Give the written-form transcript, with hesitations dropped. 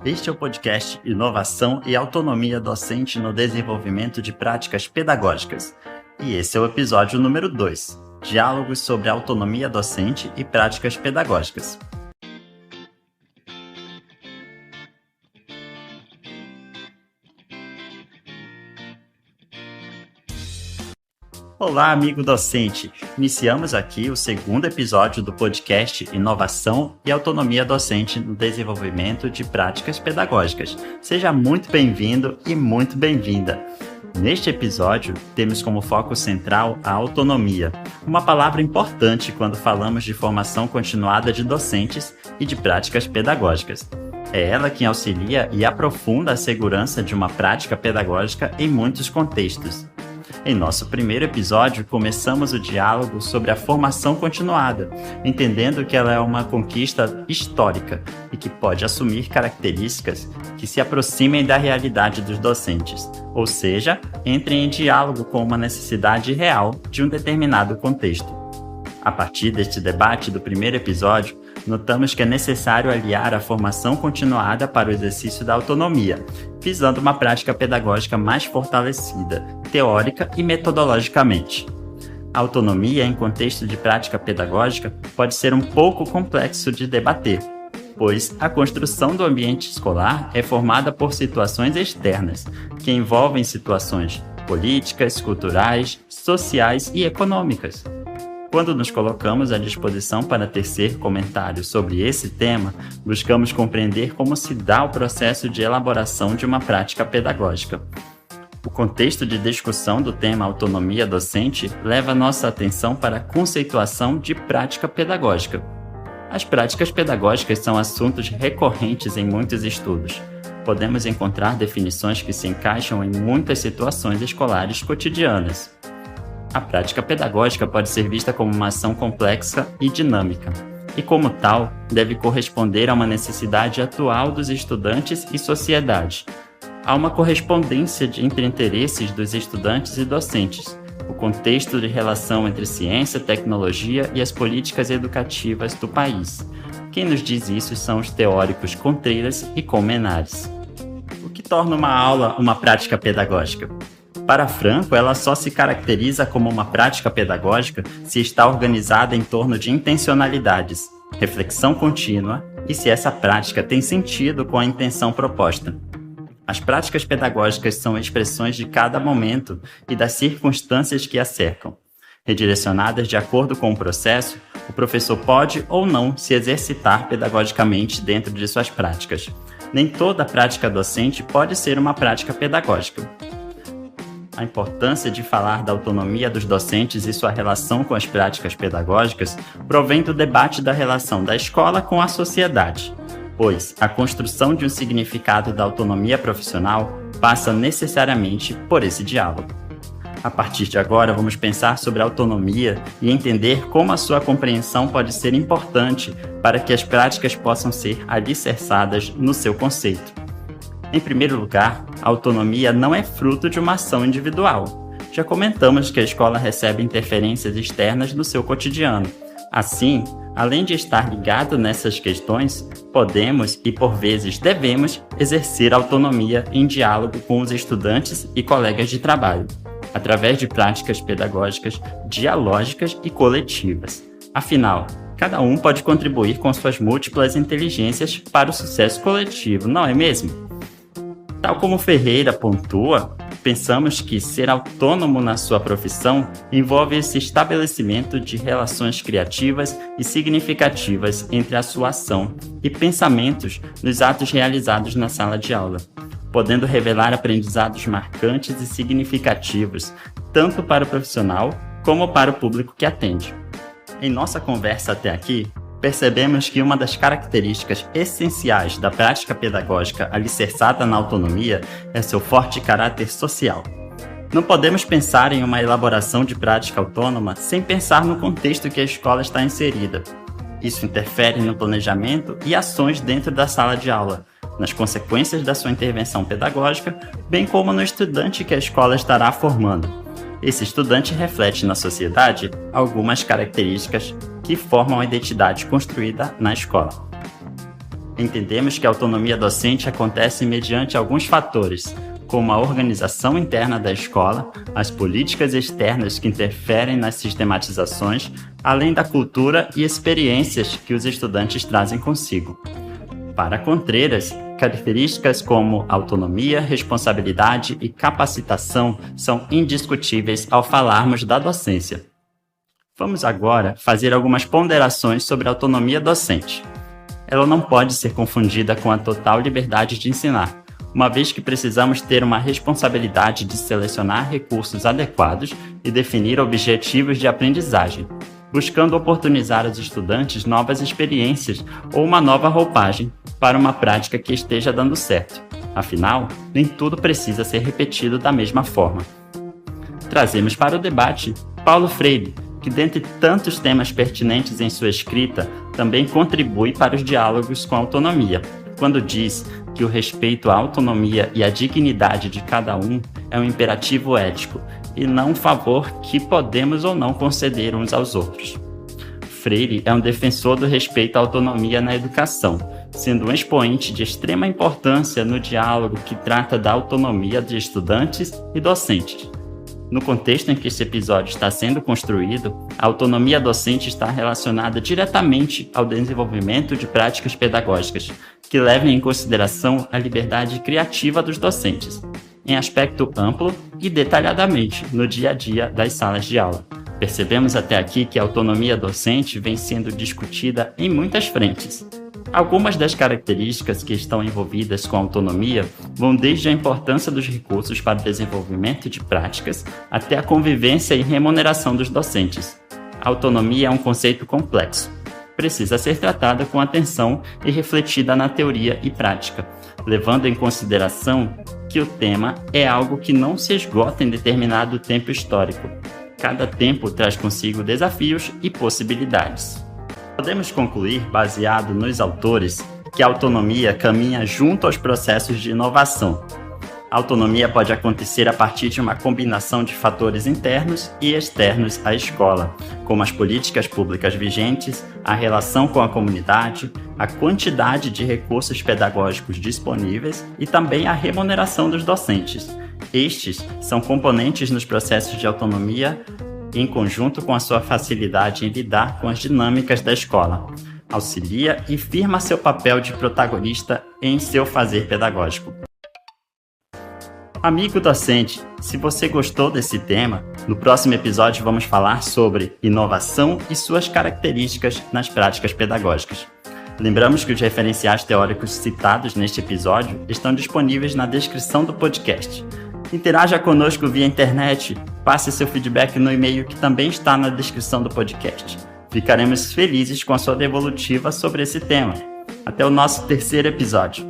Este é o podcast Inovação e Autonomia Docente no Desenvolvimento de Práticas Pedagógicas. E esse é o episódio número 2, Diálogos sobre Autonomia Docente e Práticas Pedagógicas. Olá, amigo docente! Iniciamos aqui o segundo episódio do podcast Inovação e Autonomia Docente no Desenvolvimento de Práticas Pedagógicas. Seja muito bem-vindo e muito bem-vinda! Neste episódio, temos como foco central a autonomia, uma palavra importante quando falamos de formação continuada de docentes e de práticas pedagógicas. É ela quem auxilia e aprofunda a segurança de uma prática pedagógica em muitos contextos. Em nosso primeiro episódio, começamos o diálogo sobre a formação continuada, entendendo que ela é uma conquista histórica e que pode assumir características que se aproximem da realidade dos docentes, ou seja, entrem em diálogo com uma necessidade real de um determinado contexto. A partir deste debate do primeiro episódio, notamos que é necessário aliar a formação continuada para o exercício da autonomia, visando uma prática pedagógica mais fortalecida, teórica e metodologicamente. A autonomia em contexto de prática pedagógica pode ser um pouco complexo de debater, pois a construção do ambiente escolar é formada por situações externas, que envolvem situações políticas, culturais, sociais e econômicas. Quando nos colocamos à disposição para tecer comentários sobre esse tema, buscamos compreender como se dá o processo de elaboração de uma prática pedagógica. O contexto de discussão do tema autonomia docente leva nossa atenção para a conceituação de prática pedagógica. As práticas pedagógicas são assuntos recorrentes em muitos estudos. Podemos encontrar definições que se encaixam em muitas situações escolares cotidianas. A prática pedagógica pode ser vista como uma ação complexa e dinâmica, e como tal, deve corresponder a uma necessidade atual dos estudantes e sociedade. Há uma correspondência entre interesses dos estudantes e docentes, o contexto de relação entre ciência, tecnologia e as políticas educativas do país. Quem nos diz isso são os teóricos Contreras e Colmenares. O que torna uma aula uma prática pedagógica? Para Franco, ela só se caracteriza como uma prática pedagógica se está organizada em torno de intencionalidades, reflexão contínua e se essa prática tem sentido com a intenção proposta. As práticas pedagógicas são expressões de cada momento e das circunstâncias que a cercam. Redirecionadas de acordo com o processo, o professor pode ou não se exercitar pedagogicamente dentro de suas práticas. Nem toda prática docente pode ser uma prática pedagógica. A importância de falar da autonomia dos docentes e sua relação com as práticas pedagógicas provém do debate da relação da escola com a sociedade, pois a construção de um significado da autonomia profissional passa necessariamente por esse diálogo. A partir de agora, vamos pensar sobre a autonomia e entender como a sua compreensão pode ser importante para que as práticas possam ser alicerçadas no seu conceito. Em primeiro lugar, a autonomia não é fruto de uma ação individual. Já comentamos que a escola recebe interferências externas no seu cotidiano. Assim, além de estar ligado nessas questões, podemos e por vezes devemos exercer autonomia em diálogo com os estudantes e colegas de trabalho, através de práticas pedagógicas dialógicas e coletivas. Afinal, cada um pode contribuir com suas múltiplas inteligências para o sucesso coletivo, não é mesmo? Tal como Ferreira pontua, pensamos que ser autônomo na sua profissão envolve esse estabelecimento de relações criativas e significativas entre a sua ação e pensamentos nos atos realizados na sala de aula, podendo revelar aprendizados marcantes e significativos, tanto para o profissional como para o público que atende. Em nossa conversa até aqui, percebemos que uma das características essenciais da prática pedagógica alicerçada na autonomia é seu forte caráter social. Não podemos pensar em uma elaboração de prática autônoma sem pensar no contexto que a escola está inserida. Isso interfere no planejamento e ações dentro da sala de aula, nas consequências da sua intervenção pedagógica, bem como no estudante que a escola estará formando. Esse estudante reflete na sociedade algumas características que formam a identidade construída na escola. Entendemos que a autonomia docente acontece mediante alguns fatores, como a organização interna da escola, as políticas externas que interferem nas sistematizações, além da cultura e experiências que os estudantes trazem consigo. Para Contreras, características como autonomia, responsabilidade e capacitação são indiscutíveis ao falarmos da docência. Vamos agora fazer algumas ponderações sobre a autonomia docente. Ela não pode ser confundida com a total liberdade de ensinar, uma vez que precisamos ter uma responsabilidade de selecionar recursos adequados e definir objetivos de aprendizagem, buscando oportunizar aos estudantes novas experiências ou uma nova roupagem para uma prática que esteja dando certo. Afinal, nem tudo precisa ser repetido da mesma forma. Trazemos para o debate Paulo Freire, que dentre tantos temas pertinentes em sua escrita, também contribui para os diálogos com a autonomia, quando diz que o respeito à autonomia e à dignidade de cada um é um imperativo ético, e não um favor que podemos ou não conceder uns aos outros. Freire é um defensor do respeito à autonomia na educação, sendo um expoente de extrema importância no diálogo que trata da autonomia de estudantes e docentes. No contexto em que esse episódio está sendo construído, a autonomia docente está relacionada diretamente ao desenvolvimento de práticas pedagógicas que levem em consideração a liberdade criativa dos docentes, em aspecto amplo e detalhadamente no dia a dia das salas de aula. Percebemos até aqui que a autonomia docente vem sendo discutida em muitas frentes. Algumas das características que estão envolvidas com a autonomia vão desde a importância dos recursos para o desenvolvimento de práticas até a convivência e remuneração dos docentes. A autonomia é um conceito complexo. Precisa ser tratada com atenção e refletida na teoria e prática, levando em consideração que o tema é algo que não se esgota em determinado tempo histórico. Cada tempo traz consigo desafios e possibilidades. Podemos concluir, baseado nos autores, que a autonomia caminha junto aos processos de inovação. A autonomia pode acontecer a partir de uma combinação de fatores internos e externos à escola, como as políticas públicas vigentes, a relação com a comunidade, a quantidade de recursos pedagógicos disponíveis e também a remuneração dos docentes. Estes são componentes nos processos de autonomia em conjunto com a sua facilidade em lidar com as dinâmicas da escola. Auxilia e firma seu papel de protagonista em seu fazer pedagógico. Amigo docente, se você gostou desse tema, no próximo episódio vamos falar sobre inovação e suas características nas práticas pedagógicas. Lembramos que os referenciais teóricos citados neste episódio estão disponíveis na descrição do podcast. Interaja conosco via internet, passe seu feedback no e-mail que também está na descrição do podcast. Ficaremos felizes com a sua devolutiva sobre esse tema. Até o nosso terceiro episódio.